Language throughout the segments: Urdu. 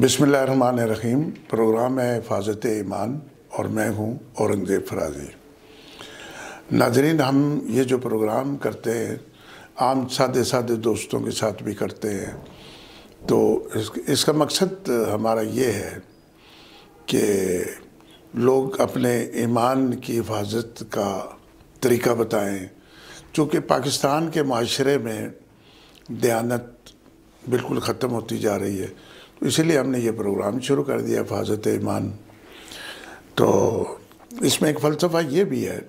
بسم اللہ الرحمن الرحیم۔ پروگرام ہے حفاظت ایمان اور میں ہوں اورنگزیب فرازی۔ ناظرین، ہم یہ جو پروگرام کرتے ہیں عام سادے دوستوں کے ساتھ بھی کرتے ہیں، تو اس کا مقصد ہمارا یہ ہے کہ لوگ اپنے ایمان کی حفاظت کا طریقہ بتائیں، چونکہ پاکستان کے معاشرے میں دیانت بالکل ختم ہوتی جا رہی ہے، تو اسی لیے ہم نے یہ پروگرام شروع کر دیا حفاظت ایمان۔ تو اس میں ایک فلسفہ یہ بھی ہے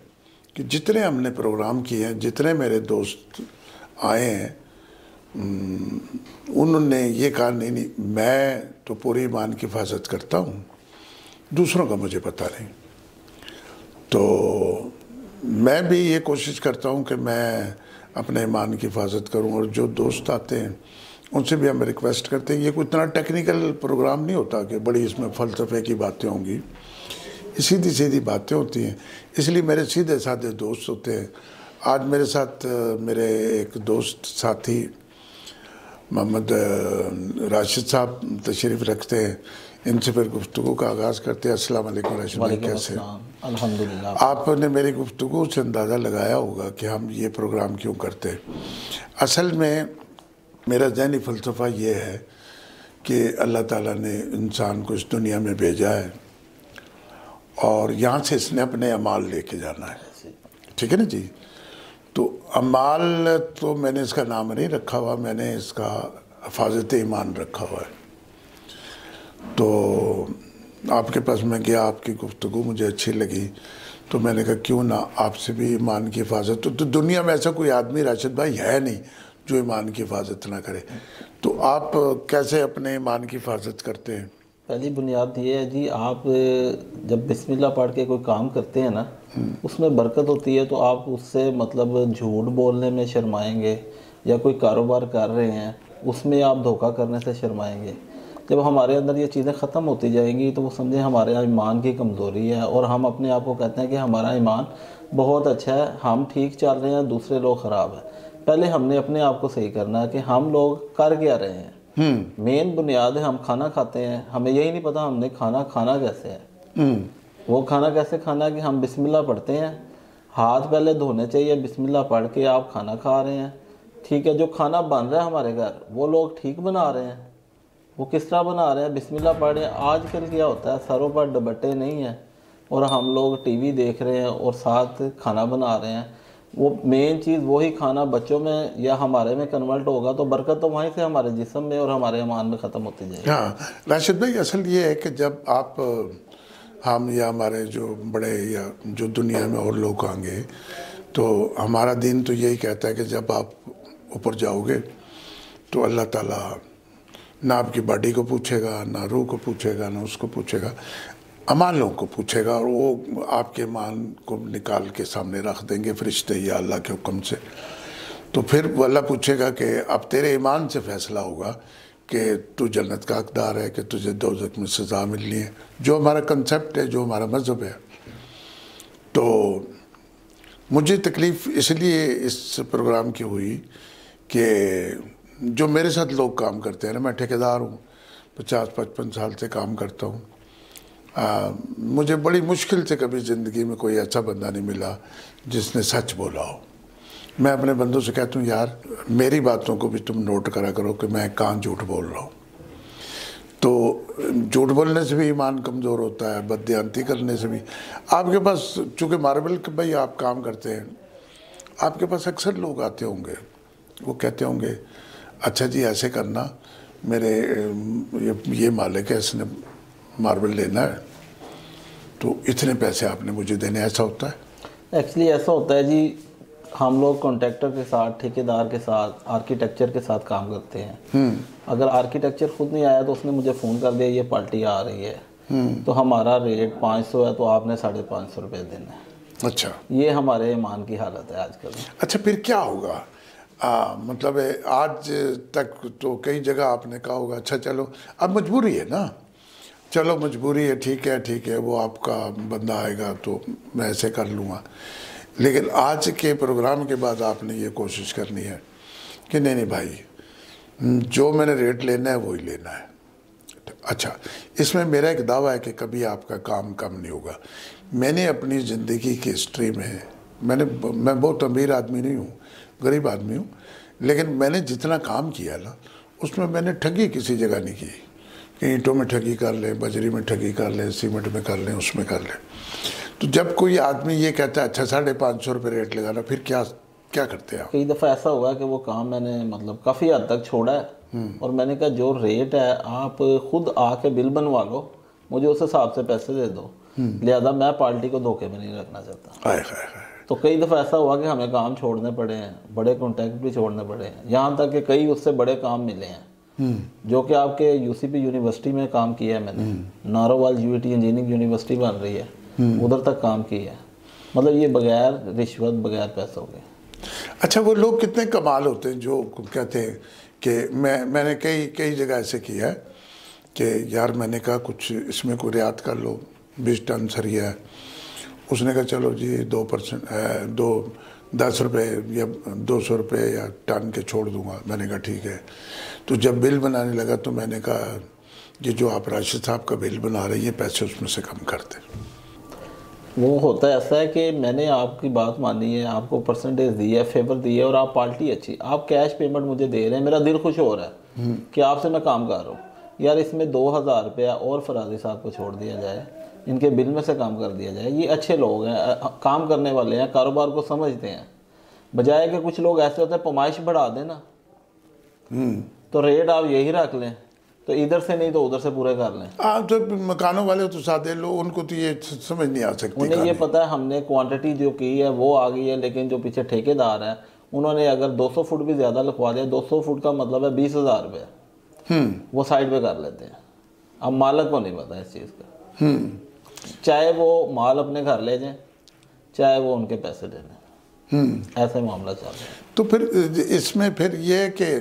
کہ جتنے ہم نے پروگرام کیے ہیں، جتنے میرے دوست آئے ہیں، انہوں نے یہ کہا نہیں میں تو پوری ایمان کی حفاظت کرتا ہوں، دوسروں کا مجھے پتہ نہیں۔ تو میں بھی یہ کوشش کرتا ہوں کہ میں اپنے ایمان کی حفاظت کروں، اور جو دوست آتے ہیں ان سے بھی ہم ریکویسٹ کرتے ہیں۔ یہ کوئی اتنا ٹیکنیکل پروگرام نہیں ہوتا کہ بڑی اس میں فلسفے کی باتیں ہوں گی، سیدھی باتیں ہوتی ہیں، اس لیے میرے سیدھے سادے دوست ہوتے ہیں۔ آج میرے ساتھ میرے ایک دوست ساتھی محمد راشد صاحب تشریف رکھتے ہیں، ان سے پھر گفتگو کا آغاز کرتے ہیں۔ السلام علیکم راشد بھائی، کیسے ہیں؟ الحمدللہ۔ آپ نے میری گفتگو سے اندازہ لگایا ہوگا کہ ہم یہ پروگرام کیوں کرتے ہیں۔ اصل میں میرا ذہنی فلسفہ یہ ہے کہ اللہ تعالیٰ نے انسان کو اس دنیا میں بھیجا ہے اور یہاں سے اس نے اپنے اعمال لے کے جانا ہے، ٹھیک ہے نا جی؟ تو اعمال تو میں نے اس کا نام نہیں رکھا ہوا، میں نے اس کا حفاظت ایمان رکھا ہوا ہے۔ تو آپ کے پاس میں گیا، آپ کی گفتگو مجھے اچھی لگی، تو میں نے کہا کیوں نہ آپ سے بھی ایمان کی حفاظت۔ تو دنیا میں ایسا کوئی آدمی راشد بھائی ہے نہیں جو ایمان کی حفاظت نہ کرے، تو آپ کیسے اپنے ایمان کی حفاظت کرتے ہیں؟ پہلی بنیاد یہ ہے جی، آپ جب بسم اللہ پڑھ کے کوئی کام کرتے ہیں نا، اس میں برکت ہوتی ہے، تو آپ اس سے مطلب جھوٹ بولنے میں شرمائیں گے، یا کوئی کاروبار کر رہے ہیں اس میں آپ دھوکہ کرنے سے شرمائیں گے۔ جب ہمارے اندر یہ چیزیں ختم ہوتی جائیں گی تو وہ سمجھیں ہمارے ایمان کی کمزوری ہے، اور ہم اپنے آپ کو کہتے ہیں کہ ہمارا ایمان بہت اچھا ہے، ہم ٹھیک چل رہے ہیں، دوسرے لوگ خراب ہیں۔ پہلے ہم نے اپنے آپ کو صحیح کرنا ہے کہ ہم لوگ کر کیا رہے ہیں۔ مین بنیاد ہے، ہم کھانا کھاتے ہیں، ہمیں یہی نہیں پتا ہم نے کھانا کیسے ہے۔ وہ کھانا کیسے کھانا ہے کہ ہم بسم اللہ پڑھتے ہیں، ہاتھ پہلے دھونے چاہیے، بسم اللہ پڑھ کے آپ کھانا کھا رہے ہیں، ٹھیک ہے؟ جو کھانا بن رہا ہے ہمارے گھر، وہ لوگ ٹھیک بنا رہے ہیں، وہ کس طرح بنا رہے ہیں؟ بسم اللہ پڑھ رہے ہیں۔ آج کل کیا ہوتا ہے، سروں پر دوپٹے نہیں ہیں اور ہم لوگ ٹی وی دیکھ رہے ہیں اور ساتھ کھانا بنا رہے ہیں۔ وہ مین چیز وہی کھانا بچوں میں یا ہمارے میں کنورٹ ہوگا تو برکت تو وہیں سے ہمارے جسم میں اور ہمارے ایمان میں ختم ہوتی جائے گی۔ ہاں راشد بھائی، اصل یہ ہے کہ جب آپ ہم یا ہمارے جو بڑے یا جو دنیا میں اور لوگ آئیں گے، تو ہمارا دین تو یہی کہتا ہے کہ جب آپ اوپر جاؤ گے تو اللہ تعالیٰ نہ آپ کی باڈی کو پوچھے گا، نہ روح کو پوچھے گا، نہ اس کو پوچھے گا، اعمالوں کو پوچھے گا، اور وہ آپ کے ایمان کو نکال کے سامنے رکھ دیں گے فرشتے یا اللہ کے حکم سے۔ تو پھر وہ اللہ پوچھے گا کہ اب تیرے ایمان سے فیصلہ ہوگا کہ تو جنت کا حقدار ہے کہ تجھے دوزخ میں سزا ملنی ہے، جو ہمارا کنسیپٹ ہے، جو ہمارا مذہب ہے۔ تو مجھے تکلیف اس لیے اس پروگرام کی ہوئی کہ جو میرے ساتھ لوگ کام کرتے ہیں نا، میں ٹھیکیدار ہوں، 50-55 سال سے کام کرتا ہوں۔ مجھے بڑی مشکل سے کبھی زندگی میں کوئی ایسا بندہ نہیں ملا جس نے سچ بولا ہو۔ میں اپنے بندوں سے کہتا ہوں یار میری باتوں کو بھی تم نوٹ کرا کرو کہ میں کہاں جھوٹ بول رہا ہوں۔ تو جھوٹ بولنے سے بھی ایمان کمزور ہوتا ہے، بددیانتی کرنے سے بھی۔ آپ کے پاس چونکہ ماربل کے بھائی آپ کام کرتے ہیں، آپ کے پاس اکثر لوگ آتے ہوں گے، وہ کہتے ہوں گے اچھا جی ایسے کرنا، میرے یہ مالک ہے، اس نے ماربل لینا ہے تو اتنے پیسے آپ نے مجھے دینے، ایسا ہوتا ہے؟ ایکچولی ایسا ہوتا ہے جی، ہم لوگ کانٹریکٹر کے ساتھ، ٹھیکیدار کے ساتھ، آرکیٹیکچر کے ساتھ کام کرتے ہیں۔ اگر آرکیٹیکچر خود نہیں آیا تو اس نے مجھے فون کر دیا یہ پارٹی آ رہی ہے، تو ہمارا ریٹ 500 ہے تو آپ نے 550 روپے دینا ہے۔ اچھا، یہ ہمارے ایمان کی حالت ہے آج کل۔ اچھا پھر کیا ہوگا؟ مطلب آج تک تو کئی جگہ آپ نے کہا ہوگا اچھا چلو اب مجبوری ہے نا، چلو مجبوری ہے، ٹھیک ہے، وہ آپ کا بندہ آئے گا تو میں ایسے کر لوں گا۔ لیکن آج کے پروگرام کے بعد آپ نے یہ کوشش کرنی ہے کہ نہیں بھائی، جو میں نے ریٹ لینا ہے وہی لینا ہے۔ اچھا، اس میں میرا ایک دعویٰ ہے کہ کبھی آپ کا کام کم نہیں ہوگا. میں نے اپنی زندگی کی ہسٹری میں میں بہت امیر آدمی نہیں ہوں، غریب آدمی ہوں، لیکن میں نے جتنا کام کیا نا اس میں نے ٹھگی کسی جگہ نہیں کی کہ اینٹوں میں ٹھگی کر لیں، بجری میں ٹھگی کر لیں، سیمنٹ میں کر لیں، اس میں کر لیں. تو جب کوئی آدمی یہ کہتا ہے اچھا 550 روپے ریٹ لگانا، پھر کیا کرتے ہیں آپ؟ کئی دفعہ ایسا ہوا کہ وہ کام میں نے مطلب کافی حد تک چھوڑا ہے اور میں نے کہا جو ریٹ ہے آپ خود آ کے بل بنوا لو، مجھے اس حساب سے پیسے دے دو، لہذا میں پارٹی کو دھوکے میں نہیں رکھنا چاہتا. تو کئی دفعہ ایسا ہوا کہ ہمیں کام چھوڑنے پڑے ہیں، بڑے کانٹیکٹ بھی چھوڑنے پڑے ہیں، یہاں تک کہ کئی اس سے بڑے کام ملے ہیں جو کہ آپ کے UCP یونیورسٹی میں کام کیا ہے میں نے، نارووال UET انجینئرنگ یونیورسٹی بن رہی ہے، ادھر تک کام کیا ہے، مطلب یہ بغیر رشوت بغیر پیسوں کے. اچھا، وہ لوگ کتنے کمال ہوتے ہیں جو کہتے ہیں کہ میں نے کئی جگہ ایسے کیا ہے کہ یار میں نے کہا کچھ اس میں کوئی رعایت کر لو، 20 ٹن سریا ہے، اس نے کہا چلو جی 2% 10 روپے یا 200 روپے یا ٹن کے چھوڑ دوں گا. میں نے کہا ٹھیک ہے. تو جب بل بنانے لگا تو میں نے کہا یہ جو آپ راشد صاحب کا بل بنا رہے ہیں یہ پیسے اس میں سے کم کر دیں. وہ ہوتا ہے ایسا ہے کہ میں نے آپ کی بات مانی ہے، آپ کو پرسنٹیج دی ہے، فیور دی ہے، اور آپ پارٹی اچھی، آپ کیش پیمنٹ مجھے دے رہے ہیں، میرا دل خوش ہو رہا ہے کہ آپ سے میں کام کر رہا ہوں. یار اس میں 2000 روپیہ اور فرازی صاحب کو چھوڑ دیا جائے، ان کے بل میں سے کام کر دیا جائے. یہ اچھے لوگ ہیں، کام کرنے والے ہیں، کاروبار کو سمجھتے ہیں، بجائے کہ کچھ لوگ ایسے ہوتے ہیں پمائش بڑھا دیں نا تو ریٹ آپ یہی رکھ لیں تو ادھر سے نہیں تو ادھر سے پورے کر لیں. آپ تو مکانوں والے تو سادے لوگ، ان کو تو یہ سمجھ نہیں آ سکتی. انہیں یہ پتہ ہے ہم نے کوانٹٹی جو کی ہے وہ آ گئی ہے، لیکن جو پیچھے ٹھیکے دار ہیں انہوں نے اگر 200 فٹ بھی زیادہ لکھوا دیا، 200 فٹ کا مطلب ہے 20,000 روپے، وہ سائڈ پہ کر لیتے ہیں. اب مالک کو نہیں پتا اس چیز کا، چاہے وہ مال اپنے گھر لے جائیں چاہے وہ ان کے پیسے دے دیں، ایسے معاملہ چل رہا ہے. تو پھر اس میں پھر یہ کہ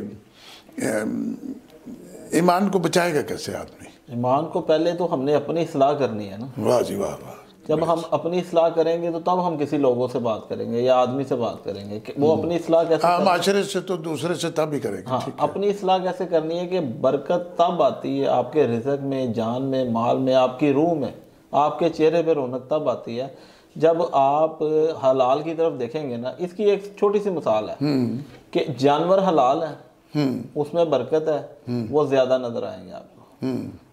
ایمان کو بچائے گا کیسے آدمی؟ ایمان کو پہلے تو ہم نے اپنی اصلاح کرنی ہے نا. واہ جی واہ واہ. جب ہم اپنی اصلاح کریں گے تو تب ہم کسی لوگوں سے بات کریں گے یا آدمی سے بات کریں گے کہ وہ اپنی اصلاح کیسے ہاں معاشرے سے تو دوسرے سے تب ہی کریں گے. ہاں اپنی اصلاح کیسے کرنی ہے کہ برکت تب آتی ہے آپ کے رزق میں، جان میں، مال میں، آپ کی روح میں، آپ کے چہرے پہ رونق تب آتی ہے جب آپ حلال کی طرف دیکھیں گے نا. اس کی ایک چھوٹی سی مثال ہے کہ جانور حلال ہیں، اس میں برکت ہے، وہ زیادہ نظر آئیں گے آپ کو.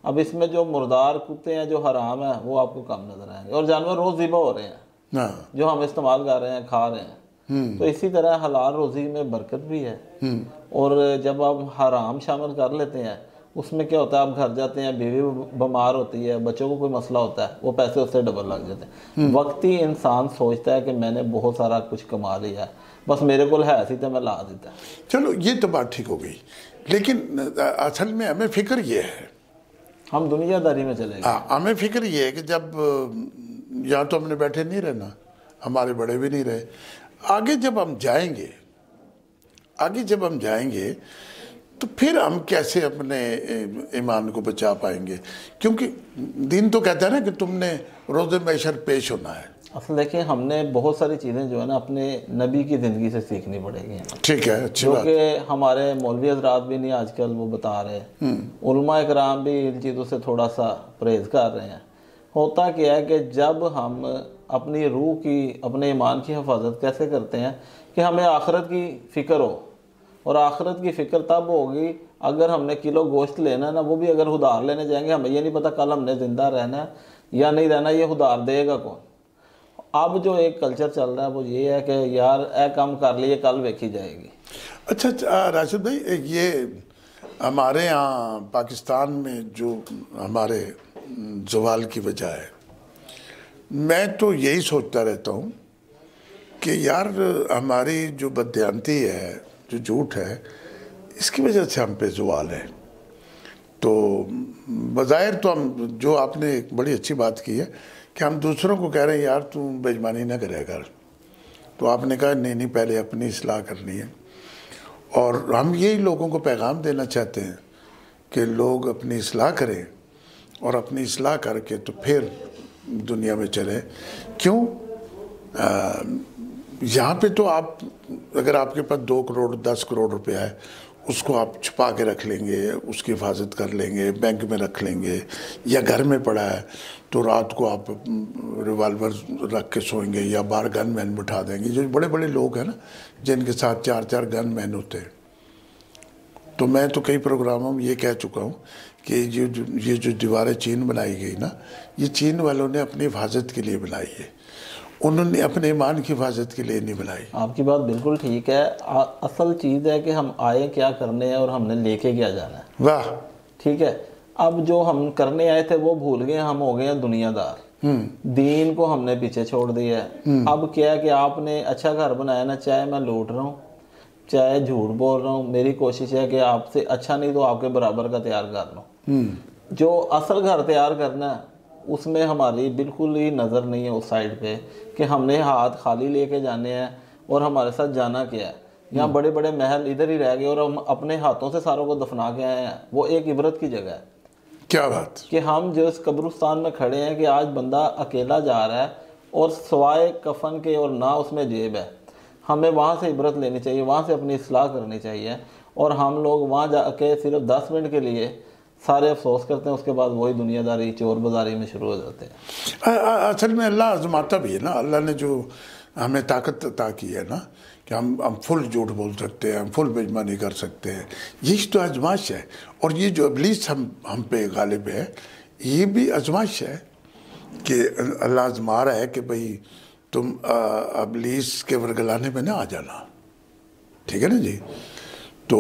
اب اس میں جو مردار کتے ہیں جو حرام ہیں وہ آپ کو کم نظر آئیں گے، اور جانور روز ذبح ہو رہے ہیں جو ہم استعمال کر رہے ہیں، کھا رہے ہیں. تو اسی طرح حلال روزی میں برکت بھی ہے. اور جب آپ حرام شامل کر لیتے ہیں اس میں کیا ہوتا ہے، آپ گھر جاتے ہیں، بیوی بیمار ہوتی ہے، بچوں کو کوئی مسئلہ ہوتا ہے، وہ پیسے اس سے ڈبل لگ جاتے ہیں. وقتی انسان سوچتا ہے کہ میں نے بہت سارا کچھ کما لیا ہے، بس میرے کو ہے سی تو میں لا دیتا. چلو یہ تو بات ٹھیک ہو گئی، لیکن اصل میں ہمیں فکر یہ ہے، ہم دنیا داری میں چلے گئے. ہمیں فکر یہ ہے کہ جب یہاں تو ہم نے بیٹھے نہیں رہنا، ہمارے بڑے بھی نہیں رہے، آگے جب ہم جائیں گے تو پھر ہم کیسے اپنے ایمان کو بچا پائیں گے؟ کیونکہ دین تو کہتا ہے نا کہ تم نے روز محشر پیش ہونا ہے. اصل دیکھیں ہم نے بہت ساری چیزیں جو ہے نا اپنے نبی کی زندگی سے سیکھنی پڑے گی. ٹھیک ہے، اچھی بات. جو کہ ہمارے مولوی حضرات بھی نہیں آج کل وہ بتا رہے، علماء اکرام بھی ان چیزوں سے تھوڑا سا پرہیز کر رہے ہیں. ہوتا کیا ہے کہ جب ہم اپنی روح کی، اپنے ایمان کی حفاظت کیسے کرتے ہیں کہ ہمیں آخرت کی فکر ہو، اور آخرت کی فکر تب ہوگی اگر ہم نے کلو گوشت لینا ہے نا، وہ بھی اگر ادھار لینے جائیں گے، ہمیں یہ نہیں پتا کل ہم نے زندہ رہنا ہے یا نہیں رہنا، یہ ادھار دے گا کون. اب جو ایک کلچر چل رہا ہے وہ یہ ہے کہ یار اے کام کر لیے کل ویکھی جائے گی. اچھا راشد بھائی، یہ ہمارے ہاں پاکستان میں جو ہمارے زوال کی وجہ ہے، میں تو یہی سوچتا رہتا ہوں کہ یار ہماری جو بددیانتی ہے، جو جھوٹ ہے، اس کی وجہ سے ہم پہ زوال ہے. تو بظاہر تو ہم، جو آپ نے ایک بڑی اچھی بات کی ہے کہ ہم دوسروں کو کہہ رہے ہیں یار تو بےایمانی نہ کرے کر، تو آپ نے کہا نہیں پہلے اپنی اصلاح کرنی ہے. اور ہم یہی لوگوں کو پیغام دینا چاہتے ہیں کہ لوگ اپنی اصلاح کریں، اور اپنی اصلاح کر کے تو پھر دنیا میں چلیں. کیوں؟ یہاں پہ تو آپ، اگر آپ کے پاس 2 کروڑ 10 کروڑ روپیہ ہے، اس کو آپ چھپا کے رکھ لیں گے، اس کی حفاظت کر لیں گے، بینک میں رکھ لیں گے، یا گھر میں پڑا ہے تو رات کو آپ ریوالور رکھ کے سوئیں گے، یا باہر گن مین بٹھا دیں گے. جو بڑے بڑے لوگ ہیں نا جن کے ساتھ 4 گن مین ہوتے ہیں. تو میں تو کئی پروگراموں میں یہ کہہ چکا ہوں کہ یہ جو دیواریں چین بنائی گئی نا، یہ چین والوں نے اپنی حفاظت کے لیے بنائی ہے، انہوں نے اپنے ایمان کی حفاظت کے لیے نہیں بنائی. آپ کی بات بالکل ٹھیک ہے. اصل چیز ہے کہ ہم آئے کیا کرنے ہیں اور ہم نے لے کے کیا جانا ہے. واہ. ٹھیک ہے. اب جو ہم کرنے آئے تھے وہ بھول گئے، ہم ہو گئے ہیں دنیا دار. دین کو ہم نے پیچھے چھوڑ دیا ہے. اب کیا ہے کہ آپ نے اچھا گھر بنایا نا، چاہے میں لوٹ رہا ہوں چاہے جھوٹ بول رہا ہوں، میری کوشش ہے کہ آپ سے اچھا نہیں تو آپ کے برابر کا تیار کر لوں. جو اصل گھر تیار کرنا ہے اس میں ہماری بالکل ہی نظر نہیں ہے اس سائڈ پہ کہ ہم نے ہاتھ خالی لے کے جانے ہیں اور ہمارے ساتھ جانا کیا ہے. یہاں بڑے بڑے محل ادھر ہی رہ گئے اور ہم اپنے ہاتھوں سے ساروں کو دفنا کے آئے ہیں. وہ ایک عبرت کی جگہ ہے. کیا بات کہ ہم جو اس قبرستان میں کھڑے ہیں کہ آج بندہ اکیلا جا رہا ہے اور سوائے کفن کے اور نہ اس میں جیب ہے. ہمیں وہاں سے عبرت لینی چاہیے، وہاں سے اپنی اصلاح کرنی چاہیے. اور ہم لوگ وہاں جا کے صرف 10 منٹ کے لیے سارے افسوس کرتے ہیں، اس کے بعد وہی دنیا داری چور بازاری میں شروع ہو جاتے ہیں. اصل میں اللہ آزماتا بھی ہے نا. اللہ نے جو ہمیں طاقت عطا کی ہے نا کہ ہم فل جھوٹ بول سکتے ہیں، ہم فل بےایمانی کر سکتے ہیں، یہی تو آزمائش ہے. اور یہ جو ابلیس ہم پہ غالب ہے، یہ بھی آزمائش ہے کہ اللہ آزما رہا ہے کہ بھئی تم ابلیس کے ورگلانے میں نہ آ جانا. ٹھیک ہے نا جی. تو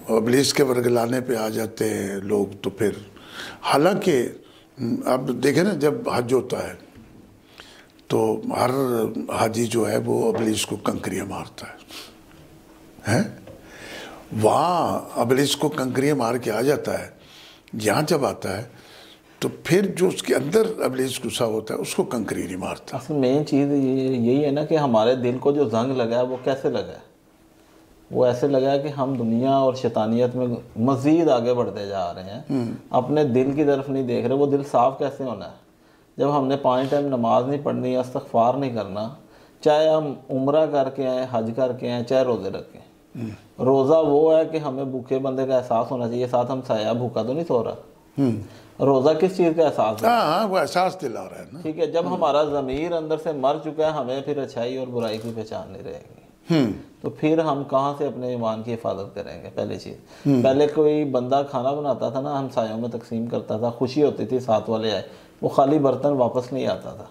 ابلیس کے ورگلانے پہ آ جاتے ہیں لوگ تو پھر، حالانکہ اب دیکھیں نا جب حج ہوتا ہے تو ہر حاجی جو ہے وہ ابلیس کو کنکریاں مارتا ہے. وہاں ابلیس کو کنکریاں مار کے آ جاتا ہے. یہاں جب آتا ہے تو پھر جو اس کے اندر ابلیس غصہ ہوتا ہے اس کو کنکری نہیں مارتا. اصل مین چیز یہی ہے نا کہ ہمارے دل کو جو زنگ لگا ہے وہ کیسے لگا ہے؟ وہ ایسے لگا ہے کہ ہم دنیا اور شیطانیت میں مزید آگے بڑھتے جا رہے ہیں، اپنے دل کی طرف نہیں دیکھ رہے. وہ دل صاف کیسے ہونا ہے جب ہم نے 5 ٹائم نماز نہیں پڑھنی، استغفار نہیں کرنا، چاہے ہم عمرہ کر کے آئیں، حج کر کے آئیں، چاہے روزے رکھیں. روزہ وہ ہے کہ ہمیں بھوکے بندے کا احساس ہونا چاہیے، ساتھ ہم سایہ بھوکا تو نہیں سو رہا. روزہ کس چیز کا احساس ہے؟ ہاں وہ احساس دلا رہا ہے نا. ٹھیک ہے. جب ہمارا ضمیر اندر سے مر چکا ہے، ہمیں پھر اچھائی اور برائی کی پہچان نہیں رہے گی. تو پھر ہم کہاں سے اپنے ایمان کی حفاظت کریں گے؟ پہلی چیز. پہلے کوئی بندہ کھانا بناتا تھا نا، ہم سایوں میں تقسیم کرتا تھا، خوشی ہوتی تھی ساتھ والے آئے، وہ خالی برتن واپس نہیں آتا تھا،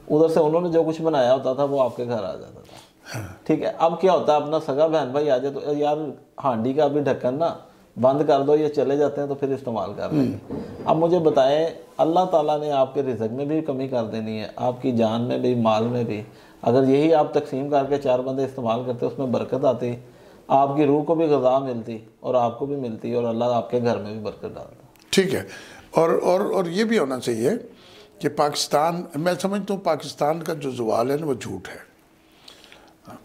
ادھر سے انہوں نے جو کچھ بنایا ہوتا تھا وہ آپ کے گھر آ جاتا تھا. ٹھیک ہے. اب کیا ہوتا ہے، اپنا سگا بہن بھائی آ جائے تو یار ہانڈی کا بھی ڈھکن نا بند کر دو، یہ چلے جاتے ہیں تو پھر استعمال کر لیں گے. اب مجھے بتائیں، اللہ تعالیٰ نے آپ کے رزق میں بھی کمی کر دینی ہے، آپ کی جان میں بھی، مال میں بھی. اگر یہی آپ تقسیم کر کے 4 بندے استعمال کرتے، اس میں برکت آتی، آپ کی روح کو بھی غذا ملتی اور آپ کو بھی ملتی، اور اللہ آپ کے گھر میں بھی برکت ڈالتا. ٹھیک ہے. اور یہ بھی ہونا چاہیے کہ پاکستان، میں سمجھتا ہوں پاکستان کا جو زوال ہے نا وہ جھوٹ ہے.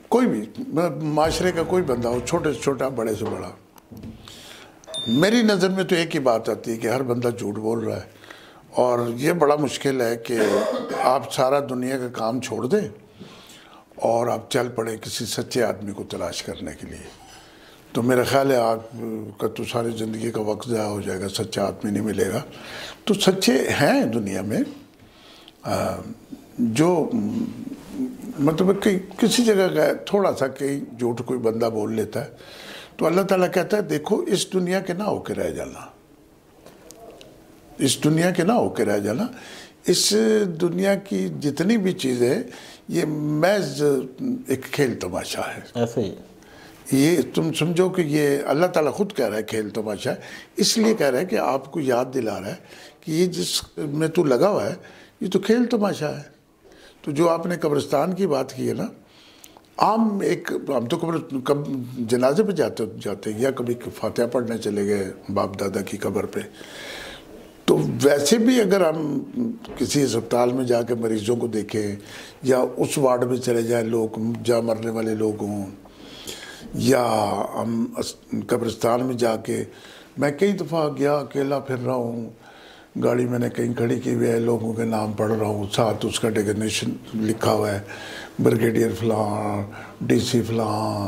کوئی بھی معاشرے کا کوئی بندہ ہو، چھوٹے سے چھوٹا، بڑے سے بڑا، میری نظر میں تو ایک ہی بات آتی ہے کہ ہر بندہ جھوٹ بول رہا ہے. اور یہ بڑا مشکل ہے کہ آپ سارا دنیا کا کام چھوڑ دیں اور آپ چل پڑیں کسی سچے آدمی کو تلاش کرنے کے لیے. تو میرا خیال ہے آپ کا تو ساری زندگی کا وقت ضائع ہو جائے گا، سچا آدمی نہیں ملے گا. تو سچے ہیں دنیا میں جو مطلب کہ کسی جگہ کا تھوڑا سا کہیں جھوٹ کوئی بندہ بول لیتا ہے تو اللہ تعالیٰ کہتا ہے دیکھو اس دنیا کے نہ ہو کے رہ جانا، اس دنیا کے نہ ہو کے رہ جانا. اس دنیا کی جتنی بھی چیزیں یہ محض ایک کھیل تماشا ہے. ایسے ہی یہ تم سمجھو کہ یہ اللہ تعالیٰ خود کہہ رہا ہے کھیل تماشا ہے. اس لیے کہہ رہا ہے کہ آپ کو یاد دلا رہا ہے کہ یہ جس میں تو لگا ہوا ہے یہ تو کھیل تماشا ہے. تو جو آپ نے قبرستان کی بات کی ہے نا، عام ایک ہم تو جنازے پہ جاتے ہیں یا کبھی فاتحہ پڑھنے چلے گئے باپ دادا کی قبر پہ. تو ویسے بھی اگر ہم کسی اسپتال میں جا کے مریضوں کو دیکھیں یا اس وارڈ میں چلے جائیں لوگ جہاں مرنے والے لوگ ہوں، یا ہم قبرستان میں جا کے، میں کئی دفعہ گیا اکیلا پھر رہا ہوں، گاڑی میں نے کہیں کھڑی کی ہوئی ہے، لوگوں کے نام پڑھ رہا ہوں، ساتھ اس کا ڈیگنیشن لکھا ہوا ہے، بریگیڈیئر فلاں، ڈی سی فلاں،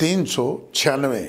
396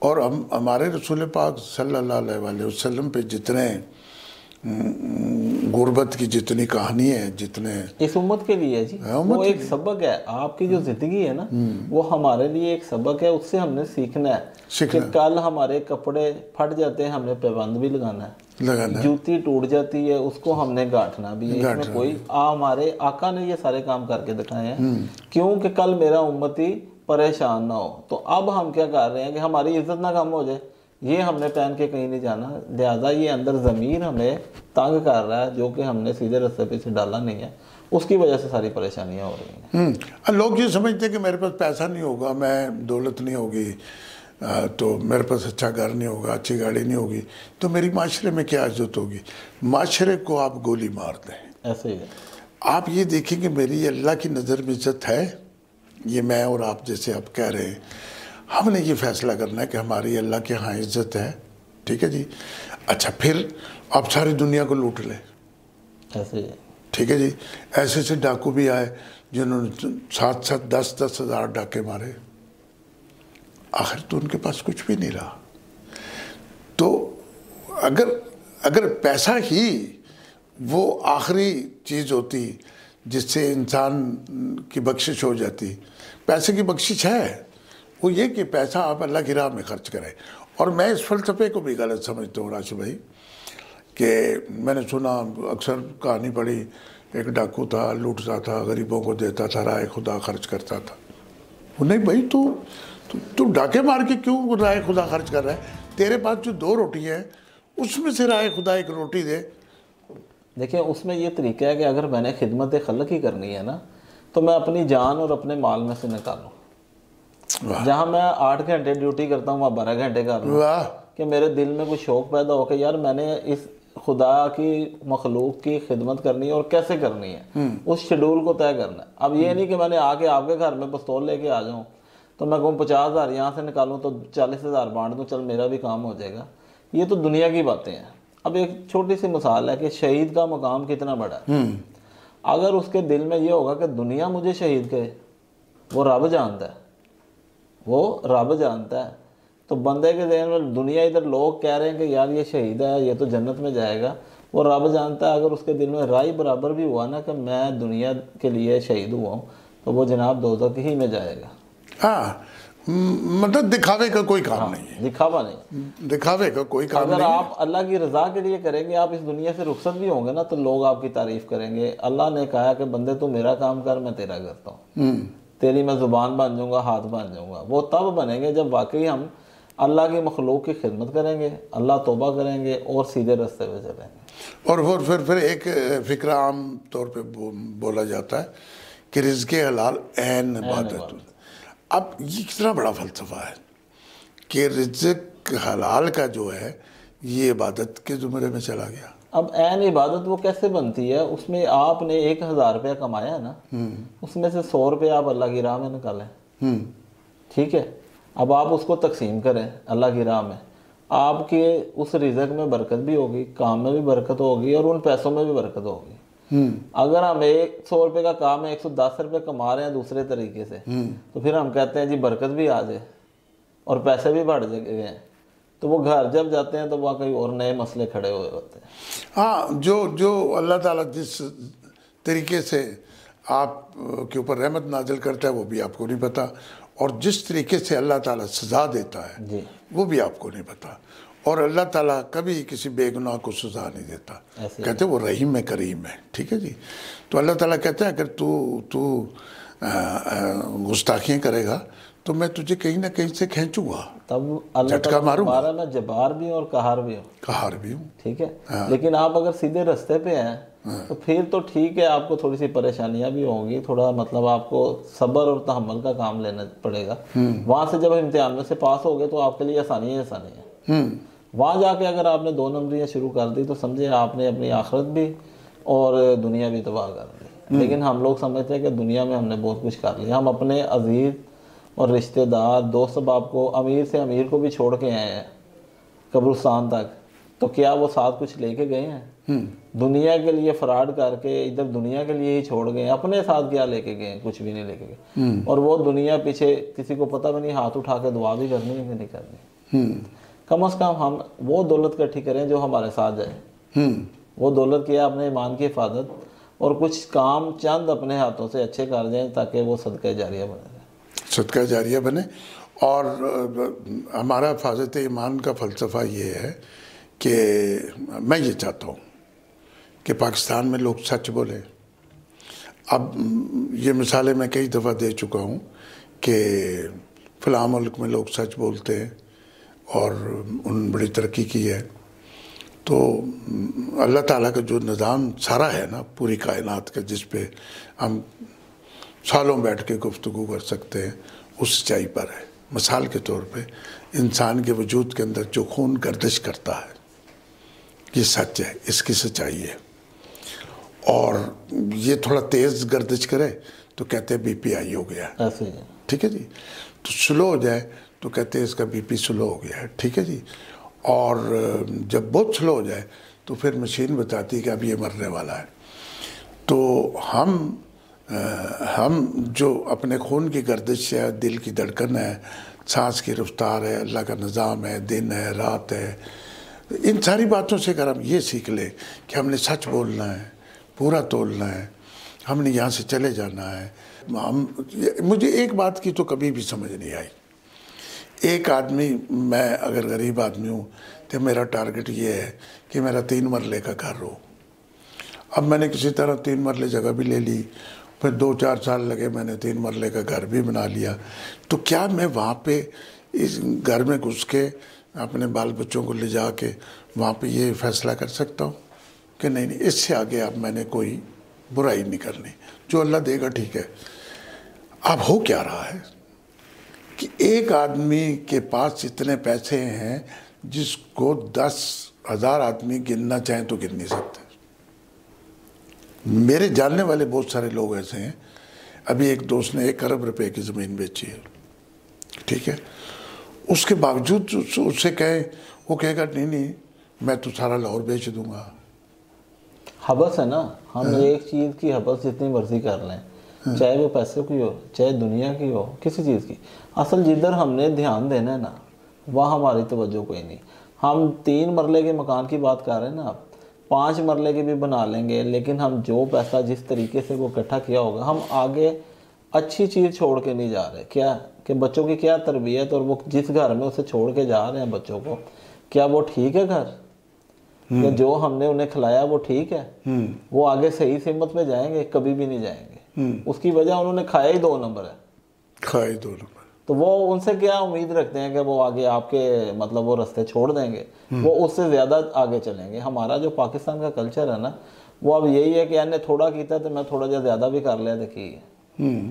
اور ہمارے رسول پاک صلی اللہ علیہ وسلم پہ جتنے غربت کی جتنی کہانی ہے، جتنے اس امت کے لیے جی وہ ایک سبق ہے. آپ کی جو زندگی ہے نا وہ ہمارے لیے ایک سبق ہے. اس سے ہم نے سیکھنا ہے کہ کل ہمارے کپڑے پھٹ جاتے ہیں، ہم نے پیبند بھی لگانا ہے. جوتی ٹوٹ جاتی ہے، اس کو ہم نے گاٹھنا بھی ہے. اس میں کوئی ہمارے آقا نے یہ سارے کام کر کے دکھائے ہیں کیوں کہ کل میرا امتی پریشان نہ ہو. تو اب ہم کیا کر رہے ہیں کہ ہماری عزت نہ کم ہو جائے، یہ ہم نے پہن کے کہیں نہیں جانا. لہٰذا یہ اندر ضمیر ہمیں تنگ کر رہا ہے جو کہ ہم نے سیدھے راستے پہ سے ڈالا نہیں ہے، اس کی وجہ سے ساری پریشانیاں ہو رہی ہیں. لوگ یہ سمجھتے ہیں کہ میرے پاس پیسہ نہیں ہوگا، میں دولت نہیں ہوگی، تو میرے پاس اچھا گھر نہیں ہوگا، اچھی گاڑی نہیں ہوگی، تو میری معاشرے میں کیا عزت ہوگی. معاشرے کو آپ گولی مار دیں. ایسے ہی ہے. آپ یہ دیکھیں کہ میری اللہ کی نظر میں عزت ہے. یہ میں اور آپ جیسے آپ کہہ رہے ہیں، ہم نے یہ فیصلہ کرنا ہے کہ ہماری اللہ کے ہاں عزت ہے. ٹھیک ہے جی. اچھا پھر آپ ساری دنیا کو لوٹ لیں. ایسے ہی ہے. ٹھیک ہے جی. ایسے سے ڈاکو بھی آئے جنہوں نے 7-10 ہزار ڈاکے مارے، آخر تو ان کے پاس کچھ بھی نہیں رہا. تو اگر پیسہ ہی وہ آخری چیز ہوتی جس سے انسان کی بخشش ہو جاتی، پیسے کی بخشش ہے وہ یہ کہ پیسہ آپ اللہ کی راہ میں خرچ کریں. اور میں اس فلسفے کو بھی غلط سمجھتا ہوں راشد بھائی، کہ میں نے سنا اکثر کہانی پڑھی، ایک ڈاکو تھا، لوٹتا تھا، غریبوں کو دیتا تھا، رائے خدا خرچ کرتا تھا. وہ نہیں بھائی، تو ڈاکے مار کے کیوں رائے خدا خرچ کر رہا ہے؟ تیرے پاس جو 2 روٹی ہیں اس میں سے رائے خدا 1 روٹی دے. دیکھیں اس میں یہ طریقہ ہے کہ اگر میں نے خدمت خلق ہی کرنی ہے نا تو میں اپنی جان اور اپنے مال میں سے نکالوں. جہاں میں 8 گھنٹے ڈیوٹی کرتا ہوں وہاں 12 گھنٹے کر لوں، کہ میرے دل میں کوئی شوق پیدا ہو کہ یار میں نے اس خدا کی مخلوق کی خدمت کرنی ہے اور کیسے کرنی ہے، اس شیڈول کو طے کرنا ہے. اب یہ نہیں کہ میں نے آ کے آپ کے گھر میں پستول لے کے آ جاؤں تو میں کہوں 50,000 یہاں سے نکالوں تو 40,000 بانٹ دوں، چل میرا بھی کام ہو جائے گا. یہ تو دنیا کی باتیں ہیں. اب ایک چھوٹی سی مثال ہے کہ شہید کا مقام کتنا بڑا ہے. اگر اس کے دل میں یہ ہوگا کہ دنیا مجھے شہید کہے، وہ رب جانتا ہے، وہ رب جانتا ہے. تو بندے کے ذہن میں دنیا ادھر لوگ کہہ رہے ہیں کہ یار یہ شہید ہے، یہ تو جنت میں جائے گا، وہ رب جانتا ہے. اگر اس کے دل میں رائے برابر بھی ہوا نا کہ میں دنیا کے لیے شہید ہوا ہوں تو وہ جناب دوزخ ہی میں جائے گا. ہاں مطلب دکھاوے کا کوئی کام نہیں ہے. دکھاوا نہیں، دکھاوے کا کوئی کام اگر نہیں ہے. آپ اللہ کی رضا کے لیے کریں گے، آپ اس دنیا سے رخصت بھی ہوں گے نا تو لوگ آپ کی تعریف کریں گے. اللہ نے کہا کہ بندے تو میرا کام کر، میں تیرا کرتا ہوں. تیری میں زبان بن جاؤں گا، ہاتھ بن جاؤں گا. وہ تب بنیں گے جب واقعی ہم اللہ کی مخلوق کی خدمت کریں گے، اللہ توبہ کریں گے اور سیدھے راستے پہ چلیں گے. اور پھر ایک فکرہ عام طور پہ بولا جاتا ہے کہ رزق حلال عین عبادت. اب یہ کتنا بڑا فلسفہ ہے کہ رزق حلال کا جو ہے یہ عبادت کے زمرے میں چلا گیا. اب عین عبادت وہ کیسے بنتی ہے؟ اس میں آپ نے 1,000 روپیہ کمایا ہے نا، اس میں سے 100 روپیہ آپ اللہ کی راہ میں نکالیں. ٹھیک ہے. اب آپ اس کو تقسیم کریں اللہ کی راہ میں، آپ کے اس رزق میں برکت بھی ہوگی، کام میں بھی برکت ہوگی اور ان پیسوں میں بھی برکت ہوگی. اگر ہم 100 روپے کا کام ہے 110 روپے کما رہے ہیں دوسرے طریقے سے، تو پھر ہم کہتے ہیں جی برکت بھی آ جائے اور پیسے بھی بڑھ گئے ہیں. تو وہ گھر جب جاتے ہیں تو وہاں کئی اور نئے مسئلے کھڑے ہوئے ہوتے ہیں. ہاں جو اللہ تعالیٰ جس طریقے سے آپ کے اوپر رحمت نازل کرتا ہے وہ بھی آپ کو نہیں پتہ، اور جس طریقے سے اللہ تعالیٰ سزا دیتا ہے وہ بھی آپ کو نہیں پتہ. اور اللہ تعالیٰ کبھی کسی بے گناہ کو سزا نہیں دیتا. کہتے وہ رحیم ہے کریم ہے. ٹھیک ہے جی. تو اللہ تعالیٰ کہتا ہے اگر تو گستاخیاں کرے گا تو میں تجھے کہیں نہ کہیں سے کھینچوں گا، تب اللہ جھٹکا ماروں گا. میں جبار بھی ہوں اور قہار بھی ہوں. قہار بھی ہوں. ٹھیک ہے. لیکن آپ اگر سیدھے راستے پہ ہیں تو پھر تو ٹھیک ہے، آپ کو تھوڑی سی پریشانیاں بھی ہوں گی، تھوڑا مطلب آپ کو صبر اور تحمل کا کام لینا پڑے گا. وہاں سے جب امتحان میں سے پاس ہو گئے تو آپ کے لیے آسانی ہے. وہاں جا کے اگر آپ نے 2 نمبریاں شروع کر دی تو سمجھے آپ نے اپنی آخرت بھی اور دنیا بھی تباہ کر دی. لیکن ہم لوگ سمجھتے ہیں کہ دنیا میں ہم نے بہت کچھ کر لیا. ہم اپنے عزیز اور رشتہ دار دوست باپ کو، امیر سے امیر کو بھی چھوڑ کے آئے ہیں قبرستان تک، تو کیا وہ ساتھ کچھ لے کے گئے ہیں؟ دنیا کے لیے فراڈ کر کے ادھر دنیا کے لیے ہی چھوڑ گئے ہیں. اپنے ساتھ کیا لے کے گئے ہیں؟ کچھ بھی نہیں لے کے گئے. اور وہ دنیا پیچھے کسی کو پتہ بھی نہیں، ہاتھ اٹھا کے دعا بھی کرنی ہے کہ نہیں کرنی. کم از کم ہم وہ دولت اکٹھی کریں جو ہمارے ساتھ جائے. وہ دولت کیا اپنے ایمان کی حفاظت اور کچھ کام چند اپنے ہاتھوں سے اچھے کر جائیں تاکہ وہ صدقہ جاریہ بنے. صدقہ جاریہ بنے. اور ہمارا حفاظت ایمان کا فلسفہ یہ ہے کہ میں یہ چاہتا ہوں کہ پاکستان میں لوگ سچ بولیں. اب یہ مثالیں میں کئی دفعہ دے چکا ہوں کہ فلاں ملک میں لوگ سچ بولتے ہیں اور ان بڑی ترقی کی ہے. تو اللہ تعالیٰ کا جو نظام سارا ہے نا پوری کائنات کا، جس پہ ہم سالوں بیٹھ کے گفتگو کر سکتے ہیں، اس سچائی پر ہے. مثال کے طور پہ انسان کے وجود کے اندر جو خون گردش کرتا ہے یہ سچ ہے، اس کی سچائی ہے. اور یہ تھوڑا تیز گردش کرے تو کہتے ہیں بی پی ہائی ہو گیا ہے. ایسے ہی ٹھیک ہے جی. تو سلو ہو جائے تو کہتے ہیں اس کا بی پی سلو ہو گیا ہے. ٹھیک ہے جی. اور جب بہت سلو ہو جائے تو پھر مشین بتاتی ہے کہ اب یہ مرنے والا ہے. تو ہم جو اپنے خون کی گردش ہے، دل کی دھڑکن ہے، سانس کی رفتار ہے، اللہ کا نظام ہے، دن ہے، رات ہے، ان ساری باتوں سے اگر ہم یہ سیکھ لیں کہ ہم نے سچ بولنا ہے، پورا تولنا ہے، ہم نے یہاں سے چلے جانا ہے. مجھے ایک بات کی تو کبھی بھی سمجھ نہیں آئی. ایک آدمی، میں اگر غریب آدمی ہوں تو میرا ٹارگٹ یہ ہے کہ میرا 3 مرلے کا گھر ہو. اب میں نے کسی طرح 3 مرلے جگہ بھی لے لی، پھر 2-4 سال لگے، میں نے 3 مرلے کا گھر بھی بنا لیا. تو کیا میں وہاں پہ اس گھر میں گھس کے اپنے بال بچوں کو لے جا کے وہاں پہ یہ فیصلہ کر سکتا ہوں کہ نہیں، اس سے آگے اب میں نے کوئی برائی نہیں کرنی، جو اللہ دے گا ٹھیک ہے. اب ہو کیا رہا ہے کہ ایک آدمی کے پاس اتنے پیسے ہیں جس کو 10,000 آدمی گننا چاہیں تو گن نہیں سکتے. میرے جاننے والے بہت سارے لوگ ایسے ہیں. ابھی ایک دوست نے 1 ارب روپے کی زمین بیچی ہے. ٹھیک ہے. اس کے باوجود اس سے کہے، وہ کہے گا نہیں میں تو سارا لاہور بیچ دوں گا. حبس ہے نا. ہم ایک چیز کی حبس جتنی مرضی کر لیں، چاہے وہ پیسے کی ہو، چاہے دنیا کی ہو، کسی چیز کی. اصل جدھر ہم نے دھیان دینا ہے نا وہاں ہماری توجہ کوئی نہیں. ہم 3 مرلے کے مکان کی بات کر رہے ہیں نا، آپ 5 مرلے کے بھی بنا لیں گے، لیکن ہم جو پیسہ جس طریقے سے وہ اکٹھا کیا ہوگا، ہم آگے اچھی چیز چھوڑ کے نہیں جا رہے. کیا کہ بچوں کی کیا تربیت، اور وہ جس گھر میں اسے چھوڑ کے جا رہے ہیں بچوں کو، کیا وہ ٹھیک ہے گھر؟ یا جو ہم نے انہیں کھلایا وہ ٹھیک ہے؟ وہ آگے صحیح سمت پہ جائیں گے؟ کبھی بھی نہیں جائیں گے. اس کی وجہ انہوں نے کھایا ہی 2 نمبر ہے. کھایا ہی 2 نمبر. تو وہ ان سے کیا امید رکھتے ہیں کہ وہ آگے آپ کے مطلب وہ رستے چھوڑ دیں گے؟ وہ اس سے زیادہ آگے چلیں گے. ہمارا جو پاکستان کا کلچر ہے نا، وہ اب یہی ہے کہ انہیں تھوڑا کیتا ہے تو میں تھوڑا جا زیادہ بھی کر لیا دیکھیے.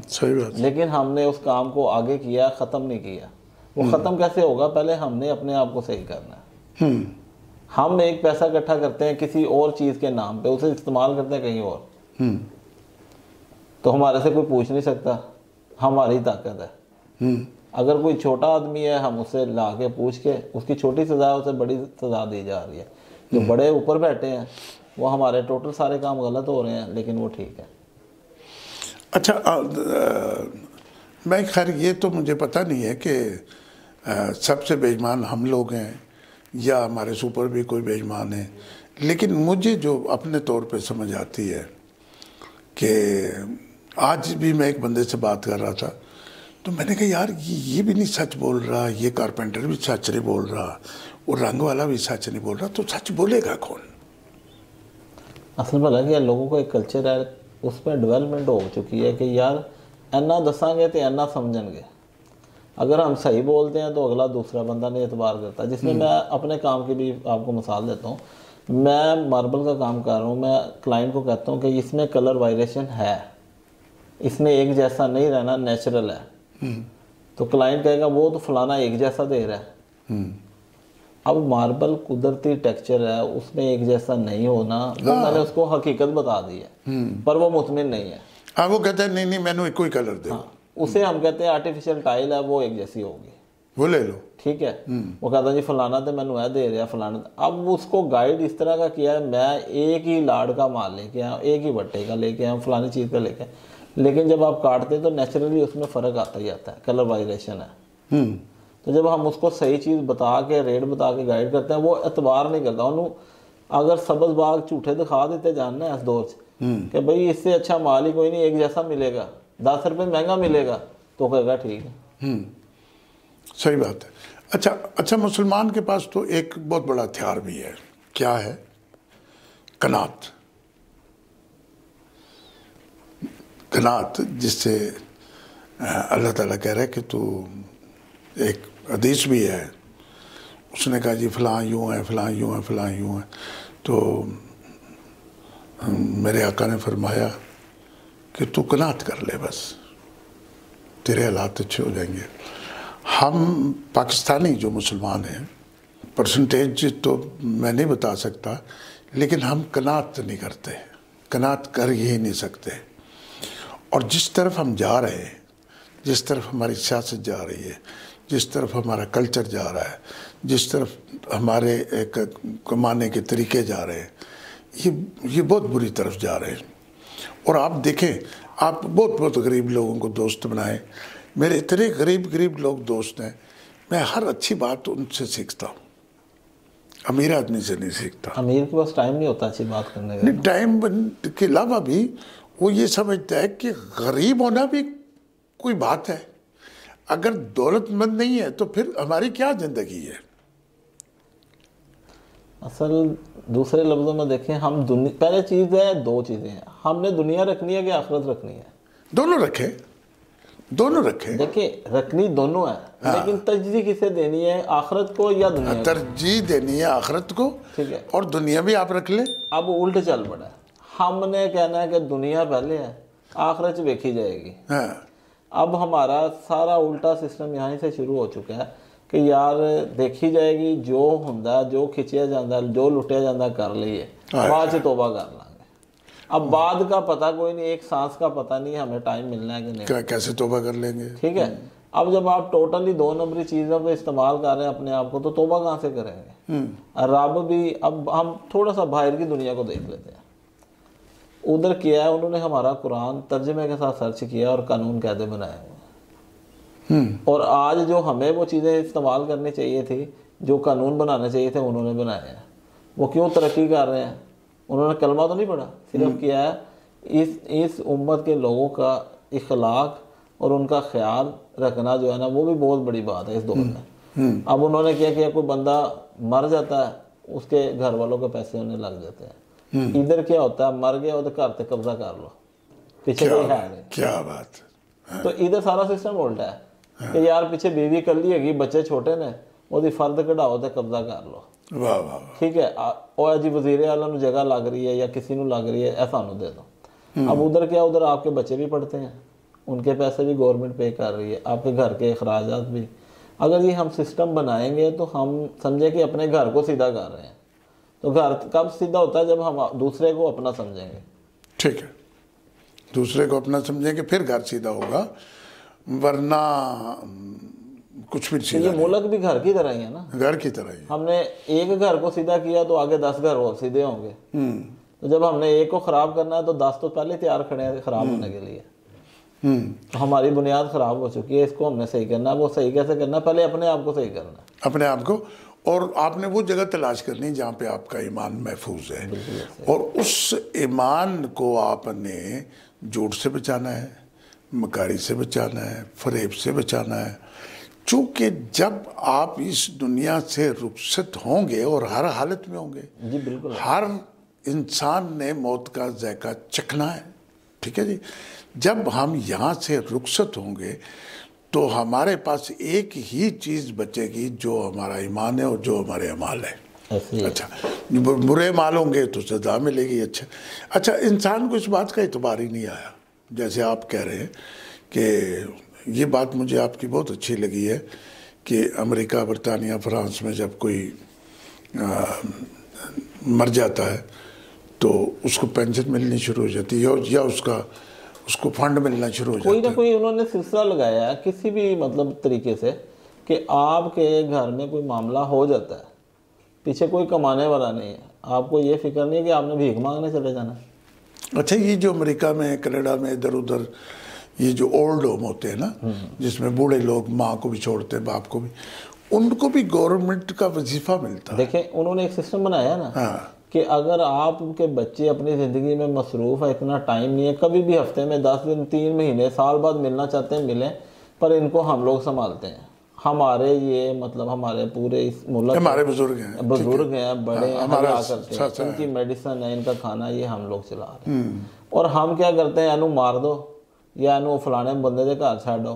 صحیح بات. لیکن ہم نے اس کام کو آگے کیا، ختم نہیں کیا. وہ ختم کیسے ہوگا؟ پہلے ہم نے اپنے آپ کو صحیح کرنا ہے. ہم ایک پیسہ اکٹھا کرتے ہیں کسی اور چیز کے نام پہ، اسے استعمال کرتے ہیں کہیں اور. تو ہمارے سے کوئی پوچھ نہیں سکتا، ہماری طاقت ہے. اگر کوئی چھوٹا آدمی ہے، ہم اسے لا کے پوچھ کے اس کی چھوٹی سزا اسے بڑی سزا دی جا رہی ہے. جو بڑے اوپر بیٹھے ہیں وہ ہمارے ٹوٹل سارے کام غلط ہو رہے ہیں، لیکن وہ ٹھیک ہے. اچھا، میں خیر یہ تو مجھے پتہ نہیں ہے کہ سب سے بے ایمان ہم لوگ ہیں یا ہمارے سپر بھی کوئی بے ایمان ہے، لیکن مجھے جو اپنے طور پہ سمجھ آتی ہے کہ آج بھی میں ایک بندے سے بات کر رہا تھا تو میں نے کہا یار یہ بھی نہیں سچ بول رہا، یہ کارپینٹر بھی سچ نہیں بول رہا، اور رنگ والا بھی سچ نہیں بول رہا، تو سچ بولے گا کون؟ اصل میں لگا لوگوں کو ایک کلچر ہے، اس میں ڈیولپمنٹ ہو چکی ہے کہ یار اینا دساں گے تو اینا سمجھن گے. اگر ہم صحیح بولتے ہیں تو اگلا دوسرا بندہ نہیں اعتبار کرتا. جس میں میں اپنے کام کی بھی آپ کو مثال دیتا ہوں. میں ماربل کا کام کر رہا ہوں، میں کلائنٹ کو کہتا ہوں کہ اس میں کلر وائریشن ہے، اس میں ایک جیسا نہیں رہنا، نیچرل ہے. تو کلائنٹ کہے گا وہ تو فلانا ایک جیسا دے رہا ہے. اب ماربل قدرتی ٹیکسچر ہے، اس میں ایک جیسا نہیں ہونا، وہ میں نے اس کو حقیقت بتا دی ہے، پر وہ مطمئن نہیں ہے. ہاں، وہ کہتے ہیں نہیں میں نے کوئی کلر دے. اسے ہم کہتے ہیں آرٹیفیشل ٹائل ہے، وہ ایک جیسی ہوگی، وہ لے لو. ٹھیک ہے. وہ کہتا ہے جی فلانا تو میں نے دے رہا فلانا. اب اس کو گائیڈ اس طرح کا کیا ہے، میں ایک ہی لاڑ کا مال لے کے آیا، ایک ہی بٹے کا لے کے آیا، فلانی چیز کا لے کے آیا، لیکن جب آپ کاٹتے ہیں تو نیچرلی اس میں فرق آتا ہی آتا ہے، کلر وائریشن ہے. تو جب ہم اس کو صحیح چیز بتا کے ریٹ بتا کے گائیڈ کرتے ہیں وہ اعتبار نہیں کرتا انہوں اگر سبز باغ جھوٹے دکھا دیتے جاننا ہے اس دور سے کہ بھئی اس سے اچھا مال ہی کوئی نہیں ایک جیسا ملے گا 10 روپے مہنگا ملے گا تو کہے گا ٹھیک ہے. صحیح بات ہے. اچھا مسلمان کے پاس تو ایک بہت بڑا ہتھیار بھی ہے. کیا ہے؟ قناعت. قناعت جس سے اللہ تعالیٰ کہہ رہا ہے کہ تو ایک حدیث بھی ہے اس نے کہا جی فلاں یوں ہے فلاں یوں ہے فلاں یوں ہے تو میرے آقا نے فرمایا کہ تو قناعت کر لے بس تیرے حالات اچھے ہو جائیں گے. ہم پاکستانی جو مسلمان ہیں پرسنٹیج تو میں نہیں بتا سکتا لیکن ہم قناعت نہیں کرتے قناعت کر ہی نہیں سکتے. اور جس طرف ہم جا رہے ہیں جس طرف ہماری سیاست جا رہی ہے جس طرف ہمارا کلچر جا رہا ہے جس طرف ہمارے کمانے کے طریقے جا رہے ہیں یہ بہت بری طرف جا رہے ہیں. اور آپ دیکھیں آپ بہت غریب لوگوں کو دوست بنائیں. میرے اتنے غریب لوگ دوست ہیں میں ہر اچھی بات ان سے سیکھتا ہوں. امیر آدمی سے نہیں سیکھتا. امیر کے پاس ٹائم نہیں ہوتا اچھی بات کرنے کا. نہیں ٹائم کے علاوہ بھی وہ یہ سمجھتا ہے کہ غریب ہونا بھی کوئی بات ہے. اگر دولت مند نہیں ہے تو پھر ہماری کیا زندگی ہے. اصل دوسرے لفظوں میں دیکھیں ہم پہلے چیز ہے 2 چیزیں ہیں. ہم نے دنیا رکھنی ہے کہ آخرت رکھنی ہے. دونوں رکھیں. دیکھیں رکھنی دونوں ہے لیکن ترجیح کسے دینی ہے آخرت کو یا دنیا کو؟ ترجیح دینی ہے آخرت کو. ٹھیک ہے. اور دنیا بھی آپ رکھ لیں. اب الٹ چل پڑا ہے. ہم نے کہنا ہے کہ دنیا پہلے ہے آخرت دیکھی جائے گی. اب ہمارا سارا الٹا سسٹم یہاں سے شروع ہو چکا ہے کہ یار دیکھی جائے گی جو ہوندا جو کھچیا جاندہ جو لٹیا جاندہ کر لئیے بعد سے توبہ کر لیں گے. اب بعد کا پتہ کوئی نہیں ایک سانس کا پتہ نہیں ہمیں ٹائم ملنا ہے کہ نہیں. کیسے توبہ کر لیں گے. ٹھیک ہے. اب جب آپ ٹوٹلی 2 نمبری چیزوں پہ استعمال کر رہے ہیں اپنے آپ کو تو توبہ کہاں سے کریں گے. رب بھی اب ہم تھوڑا سا باہر کی دنیا کو دیکھ لیتے ہیں. ادھر کیا ہے انہوں نے ہمارا قرآن ترجمے کے ساتھ سرچ کیا اور قانون قاعدے بنائے ہوئے. اور آج جو ہمیں وہ چیزیں استعمال کرنی چاہیے تھی جو قانون بنانے چاہیے تھے انہوں نے بنائے ہیں. وہ کیوں ترقی کر رہے ہیں؟ انہوں نے کلمہ تو نہیں پڑھا صرف کیا ہے اس امت کے لوگوں کا اخلاق اور ان کا خیال رکھنا جو ہے نا وہ بھی بہت بڑی بات ہے اس دور میں. اب انہوں نے کیا کیا کوئی بندہ مر جاتا ہے اس کے گھر والوں کے پیسے انہیں لگ جاتے ہیں. ادھر کیا ہوتا ہے مر گیا تو گھر تے قبضہ کر لو پیچھے کوئی ہے نہیں. کیا بات. تو ادھر سارا سسٹم الٹا ہے کہ یار پیچھے بیوی کلی ہے گی بچے چھوٹے نے وہ فرد کਢਾਓ تے قبضہ کر لو. واہ واہ. ٹھیک ہے. اور جی وزیر اعلیٰ نو جگہ لگ رہی ہے یا کسی نو لگ رہی ہے ایسا نو دے دو. اب ادھر کیا ادھر آپ کے بچے بھی پڑھتے ہیں ان کے پیسے بھی گورنمنٹ پے کر رہی ہے آپ کے گھر کے اخراجات بھی. اگر یہ ہم سسٹم بنائیں گے تو ہم سمجھیں کہ اپنے گھر کو سیدھا کر رہے ہیں. تو گھر کب سیدھا ہوتا ہے جب ہم دوسرے کو اپنا سمجھیں گے. ٹھیک ہے. دوسرے کو اپنا سمجھیں گے پھر گھر سیدھا ہوگا ورنہ کچھ بھی سیدھا. یہ ملک بھی گھر کی طرح ہی ہے نا. گھر کی طرح ہی. ہم نے ایک گھر کو سیدھا کیا تو آگے 10 گھر اور سیدھے ہوں گے. تو جب ہم نے ایک کو خراب کرنا ہے تو 10 تو پہلے تیار کھڑے ہیں خراب ہونے کے لیے. ہماری بنیاد خراب ہو چکی ہے اس کو ہم نے صحیح کرنا ہے. وہ صحیح کیسے کرنا ہے؟ پہلے اپنے آپ کو صحیح کرنا ہے. اپنے آپ کو. اور آپ نے وہ جگہ تلاش کرنی جہاں پہ آپ کا ایمان محفوظ ہے اور اس ایمان کو آپ نے جھوٹ سے بچانا ہے مکاری سے بچانا ہے فریب سے بچانا ہے. چونکہ جب آپ اس دنیا سے رخصت ہوں گے اور ہر حالت میں ہوں گے. جی بالکل. ہر انسان نے موت کا ذائقہ چکھنا ہے. ٹھیک ہے جی. جب ہم یہاں سے رخصت ہوں گے تو ہمارے پاس ایک ہی چیز بچے گی جو ہمارا ایمان ہے اور جو ہمارے اعمال ہے. اچھا برے اعمال ہوں گے تو سزا ملے گی. اچھا انسان کو اس بات کا اعتبار ہی نہیں آیا جیسے آپ کہہ رہے ہیں کہ یہ بات مجھے آپ کی بہت اچھی لگی ہے کہ امریکہ برطانیہ فرانس میں جب کوئی مر جاتا ہے تو اس کو پینشن ملنی شروع ہو جاتی ہے یا اس کو فنڈ ملنا شروع ہو جاتا ہے. کوئی نہ کوئی انہوں نے سلسلہ لگایا ہے کسی بھی مطلب طریقے سے کہ آپ کے گھر میں کوئی معاملہ ہو جاتا ہے پیچھے کوئی کمانے والا نہیں ہے. آپ کو یہ فکر نہیں ہے کہ آپ نے بھیک مانگنے چلے جانا ہے. اچھا یہ جو امریکہ میں کینیڈا میں ادھر ادھر یہ جو اولڈ ہوم ہوتے ہیں نا، جس میں بوڑھے لوگ ماں کو بھی چھوڑتے ہیں، باپ کو بھی، ان کو بھی گورنمنٹ کا وظیفہ ملتا ہے۔ دیکھیں انہوں نے ایک سسٹم بنایا نا کہ اگر آپ کے بچے اپنی زندگی میں مصروف ہے، اتنا ٹائم نہیں ہے، کبھی بھی ہفتے میں 10 دن 3 مہینے سال بعد ملنا چاہتے ہیں ملیں، پر ان کو ہم لوگ سنبھالتے ہیں۔ ہمارے یہ مطلب ہمارے پورے اس ملک ہمارے بزرگ ہیں بڑے حیا کرتے ہیں، ان کی میڈیسن ہے، ان کا کھانا یہ ہم لوگ چلا رہے ہیں، اور ہم کیا کرتے ہیں، انو مار دو یا انو فلانے بندے دے گھر چھاڑو،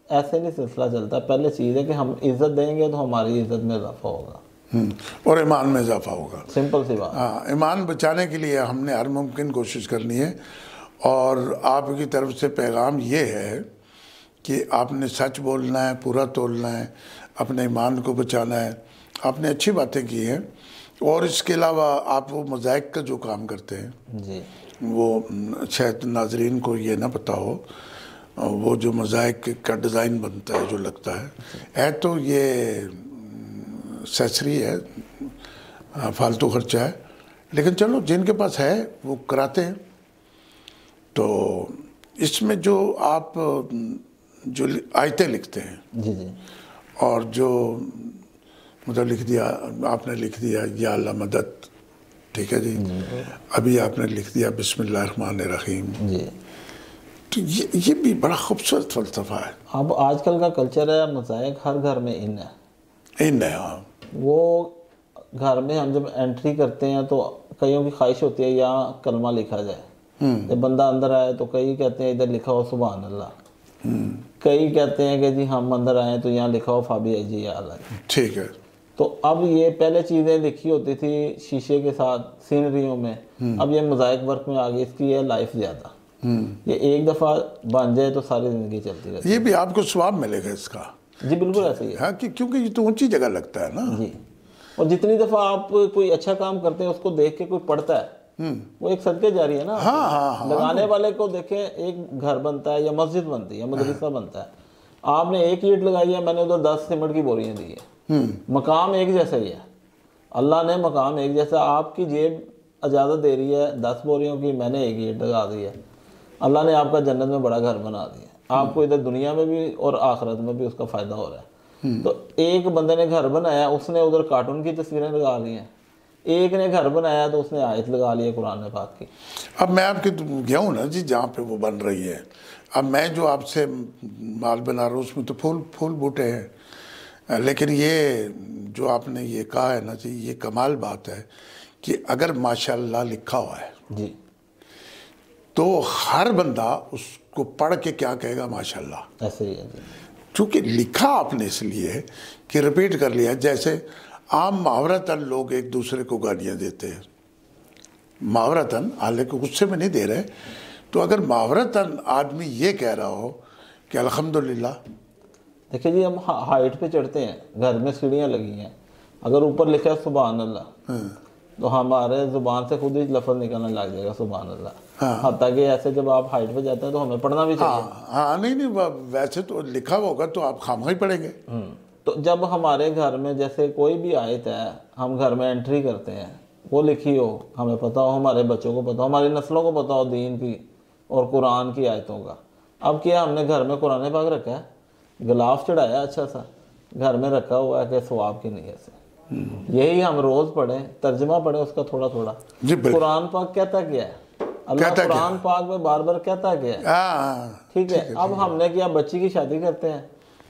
ایسے نہیں سلسلہ چلتا۔ پہلے چیز ہے کہ ہم عزت دیں گے تو ہماری عزت میں اضافہ ہوگا اور ایمان میں اضافہ ہوگا۔ سمپل سی بات۔ ہاں، ایمان بچانے کے لیے ہم نے ہر ممکن کوشش کرنی ہے، اور آپ کی طرف سے پیغام یہ ہے کہ آپ نے سچ بولنا ہے، پورا تولنا ہے، اپنے ایمان کو بچانا ہے۔ آپ نے اچھی باتیں کی ہیں، اور اس کے علاوہ آپ وہ موزائک کا جو کام کرتے ہیں جی، وہ شاید ناظرین کو یہ نہ پتہ ہو، وہ جو موزائک کا ڈیزائن بنتا ہے جو لگتا ہے تو یہ سیسری ہے، فالتو خرچہ ہے، لیکن چلو جن کے پاس ہے وہ کراتے ہیں۔ تو اس میں جو آپ جو آیتیں لکھتے ہیں، جی جی، اور جو مطلب لکھ دیا آپ نے، لکھ دیا یا اللہ مدد، ٹھیک ہے جی، ابھی آپ نے لکھ دیا بسم اللہ الرحمن الرحیم، جی، تو یہ بھی بڑا خوبصورت فلسفہ ہے۔ اب آج کل کا کلچر ہے، موزائک ہر گھر میں ان ہے، ہاں، وہ گھر میں ہم جب انٹری کرتے ہیں تو کئیوں کی خواہش ہوتی ہے یہاں کلمہ لکھا جائے، جب بندہ اندر آئے تو کئی کہتے ہیں ادھر لکھا ہو سبحان اللہ، کئی کہتے ہیں کہ جی ہم اندر آئیں تو یہاں لکھا ہو فابی جی یا اللہ، ٹھیک ہے۔ تو اب یہ پہلے چیزیں لکھی ہوتی تھی شیشے کے ساتھ سینریوں میں، اب یہ موزائک ورک میں آگے، اس کی ہے لائف زیادہ، یہ ایک دفعہ بن جائے تو ساری زندگی چلتی رہتی ہے۔ یہ بھی آپ کو ثواب ملے گا اس کا، جی بالکل ایسے ہی ہے، ہاں، کیونکہ یہ تو اونچی جگہ لگتا ہے نا۔ جی، اور جتنی دفعہ آپ کوئی اچھا کام کرتے ہیں اس کو دیکھ کے کوئی پڑھتا ہے، وہ ایک صدقہ جاری ہے نا۔ لگانے والے کو دیکھیں، ایک گھر بنتا ہے یا مسجد بنتی ہے، مدرسہ بنتا ہے، آپ نے ایک اینٹ لگائی ہے، میں نے ادھر 10 سیمنٹ کی بوریاں دی ہیں، مقام ایک جیسا ہی ہے، اللہ نے مقام ایک جیسا، آپ کی جیب اجازت دے رہی ہے 10 بوریوں کی، میں نے ایک اینٹ لگا دی ہے، اللہ نے آپ کا جنت میں بڑا گھر بنا دیا، آپ کو ادھر دنیا میں بھی اور آخرت میں بھی اس کا فائدہ ہو رہا ہے۔ تو ایک بندے نے گھر بنایا، اس نے ادھر کارٹون کی تصویریں لگا لی ہیں، ایک نے گھر بنایا تو اس نے آیت لگا لی ہے قرآن پاک کی۔ اب میں آپ کے گیا ہوں نا جی جہاں پہ وہ بن رہی ہے، اب میں جو آپ سے مال بنا رہا ہوں اس میں تو پھول بوٹے ہیں، لیکن یہ جو آپ نے یہ کہا ہے نا جی، یہ کمال بات ہے کہ اگر ماشاءاللہ لکھا ہوا ہے جی، تو ہر بندہ اس کو پڑھ کے کیا کہے گا، ماشاءاللہ۔ ایسے ہی ہے جی، چونکہ لکھا آپ نے اس لیے کہ ریپیٹ کر لیا، جیسے عام محاورتاً لوگ ایک دوسرے کو گالیاں دیتے ہیں، محاورتاً، حالانکہ غصے میں نہیں دے رہے، تو اگر محاورتاً آدمی یہ کہہ رہا ہو کہ الحمدللہ۔ دیکھیں جی، ہم ہائٹ پہ چڑھتے ہیں، گھر میں سیڑھیاں لگی ہیں، اگر اوپر لکھا ہے سبحان اللہ تو ہمارے زبان سے خود ہی لفظ نکلنے لگ جائے گا سبحان اللہ، حتیٰ کہ ایسے جب آپ ہائٹ پہ جاتے ہیں تو ہمیں پڑھنا بھی چاہیے۔ ہاں، نہیں، ویسے تو لکھا ہوگا تو آپ خامخواہ ہی پڑھیں گے۔ تو جب ہمارے گھر میں جیسے کوئی بھی آیت ہے، ہم گھر میں انٹری کرتے ہیں، وہ لکھی ہو، ہمیں پتہ ہو، ہمارے بچوں کو پتہ ہو، ہماری نسلوں کو پتہ ہو دین کی اور قرآن کی آیتوں کا۔ اب کیا ہم نے گھر میں قرآن پاک رکھا ہے، غلاف چڑھایا اچھا سا، گھر میں رکھا ہوا ہے کہ ثواب کی نیت سے، یہی ہم روز پڑھیں، ترجمہ پڑھیں اس کا تھوڑا تھوڑا۔ قرآن پاک کہتا کیا ہے، اللہ قرآن پاک میں بار بار کہتا کیا ہے، ٹھیک ہے۔ اب ہم نے کیا، بچی کی شادی کرتے ہیں،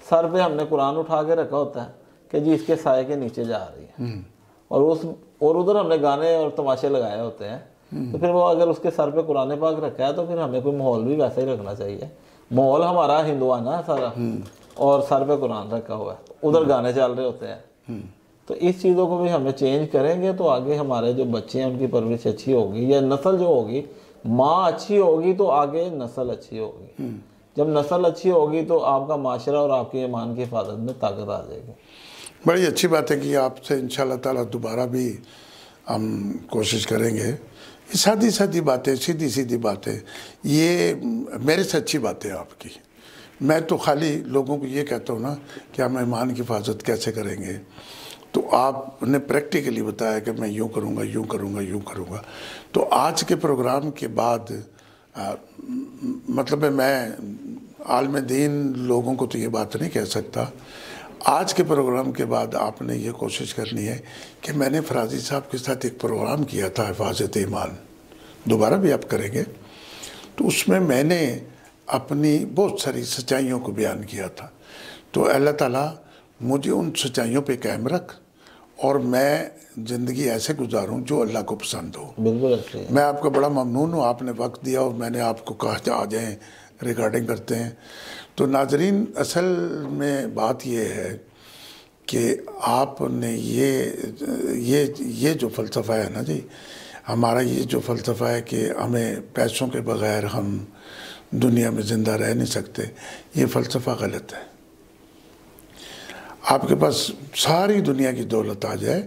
سر پہ ہم نے قرآن اٹھا کے رکھا ہوتا ہے کہ جی اس کے سائے کے نیچے جا رہی ہے، اور ادھر ہم نے گانے اور تماشے لگائے ہوتے ہیں، تو پھر وہ اگر اس کے سر پہ قرآن پاک رکھا ہے تو پھر ہمیں کوئی ماحول بھی ویسا ہی رکھنا چاہیے، ماحول ہمارا ہندوانہ ہے سارا، اور سر پہ قرآن رکھا ہوا ہے، ادھر گانے چل رہے ہوتے ہیں۔ تو اس چیزوں کو بھی ہمیں چینج کریں گے تو آگے ہمارے جو بچے ہیں ان کی پرورش اچھی ہوگی، یا نسل جو ہوگی، ماں اچھی ہوگی تو آگے نسل اچھی ہوگی، جب نسل اچھی ہوگی تو آپ کا معاشرہ اور آپ کی ایمان کی حفاظت میں طاقت آ جائے گی۔ بڑی اچھی بات ہے کہ آپ سے انشاءاللہ تعالیٰ دوبارہ بھی ہم کوشش کریں گے۔ یہ سادی باتیں، سیدھی باتیں، یہ میرے سے اچھی باتیں آپ کی۔ میں تو خالی لوگوں کو یہ کہتا ہوں نا کہ ہم ایمان کی حفاظت کیسے کریں گے، تو آپ نے پریکٹیکلی بتایا کہ میں یوں کروں گا، یوں کروں گا، یوں کروں گا۔ تو آج کے پروگرام کے بعد مطلب میں عالم دین لوگوں کو تو یہ بات نہیں کہہ سکتا. آج کے پروگرام کے بعد آپ نے یہ کوشش کرنی ہے کہ میں نے فرازی صاحب کے ساتھ ایک پروگرام کیا تھا حفاظت ایمان, دوبارہ بھی آپ کریں گے, تو اس میں نے اپنی بہت ساری سچائیوں کو بیان کیا تھا. تو اللہ تعالیٰ مجھے ان سچائیوں پہ قائم رکھ اور میں زندگی ایسے گزاروں جو اللہ کو پسند ہو. بالکل. میں آپ کا بڑا ممنون ہوں, آپ نے وقت دیا اور میں نے آپ کو کہا آ جائیں ریکارڈنگ کرتے ہیں. تو ناظرین, اصل میں بات یہ ہے کہ آپ نے یہ جو فلسفہ ہے نا جی, ہمارا یہ جو فلسفہ ہے کہ ہمیں پیسوں کے بغیر ہم دنیا میں زندہ رہ نہیں سکتے, یہ فلسفہ غلط ہے. آپ کے پاس ساری دنیا کی دولت آ جائے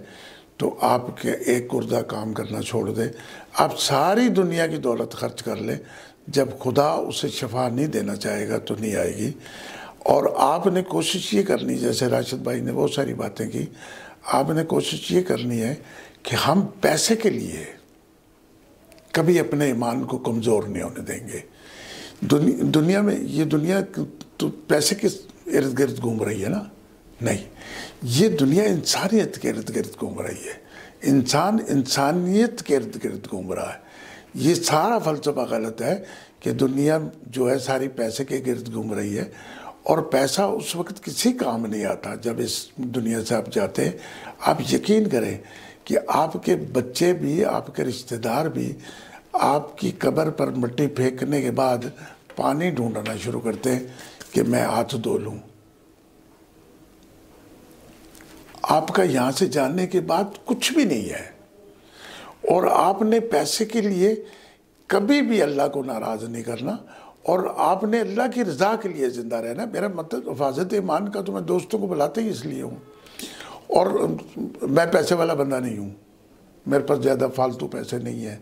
تو آپ کے ایک گردہ کام کرنا چھوڑ دے, آپ ساری دنیا کی دولت خرچ کر لیں, جب خدا اسے شفا نہیں دینا چاہے گا تو نہیں آئے گی. اور آپ نے کوشش یہ کرنی, جیسے راشد بھائی نے بہت ساری باتیں کی, آپ نے کوشش یہ کرنی ہے کہ ہم پیسے کے لیے کبھی اپنے ایمان کو کمزور نہیں ہونے دیں گے. دنیا میں یہ دنیا تو پیسے کے ارد گرد گھوم رہی ہے نا, نہیں, یہ دنیا انسانیت کے ارد گرد گھوم رہی ہے. انسان انسانیت کے ارد گرد گھوم رہا ہے. یہ سارا فلسفہ غلط ہے کہ دنیا جو ہے ساری پیسے کے گرد گھوم رہی ہے, اور پیسہ اس وقت کسی کام نہیں آتا جب اس دنیا سے آپ جاتے ہیں. آپ یقین کریں کہ آپ کے بچے بھی, آپ کے رشتہ دار بھی آپ کی قبر پر مٹی پھینکنے کے بعد پانی ڈھونڈنا شروع کرتے ہیں کہ میں ہاتھ دھو لوں. آپ کا یہاں سے جانے کے بعد کچھ بھی نہیں ہے, اور آپ نے پیسے کے لیے کبھی بھی اللہ کو ناراض نہیں کرنا, اور آپ نے اللہ کی رضا کے لیے زندہ رہنا. میرا مطلب حفاظت ایمان کا تو میں دوستوں کو بلاتے ہی اس لیے ہوں, اور میں پیسے والا بندہ نہیں ہوں, میرے پاس زیادہ فالتو پیسے نہیں ہیں,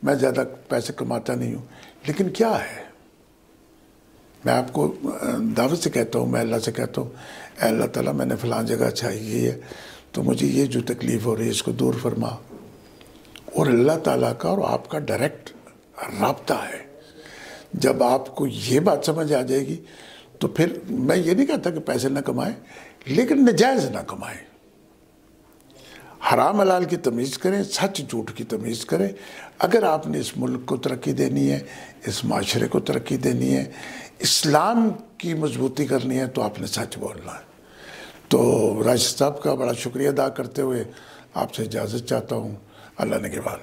میں زیادہ پیسے کماتا نہیں ہوں. لیکن کیا ہے, میں آپ کو دعوت سے کہتا ہوں, میں اللہ سے کہتا ہوں, اے اللہ تعالیٰ میں نے فلاں جگہ اچھائی کی ہے تو مجھے یہ جو تکلیف ہو رہی ہے اس کو دور فرما. اور اللہ تعالیٰ کا اور آپ کا ڈائریکٹ رابطہ ہے. جب آپ کو یہ بات سمجھ آ جائے گی تو پھر میں یہ نہیں کہتا کہ پیسے نہ کمائیں, لیکن نجائز نہ کمائیں. حرام حلال کی تمیز کریں, سچ جھوٹ کی تمیز کریں. اگر آپ نے اس ملک کو ترقی دینی ہے, اس معاشرے کو ترقی دینی ہے, اسلام کی مضبوطی کرنی ہے, تو آپ نے سچ بولنا ہے. تو راشد صاحب کا بڑا شکریہ ادا کرتے ہوئے آپ سے اجازت چاہتا ہوں. اللہ نگہبان.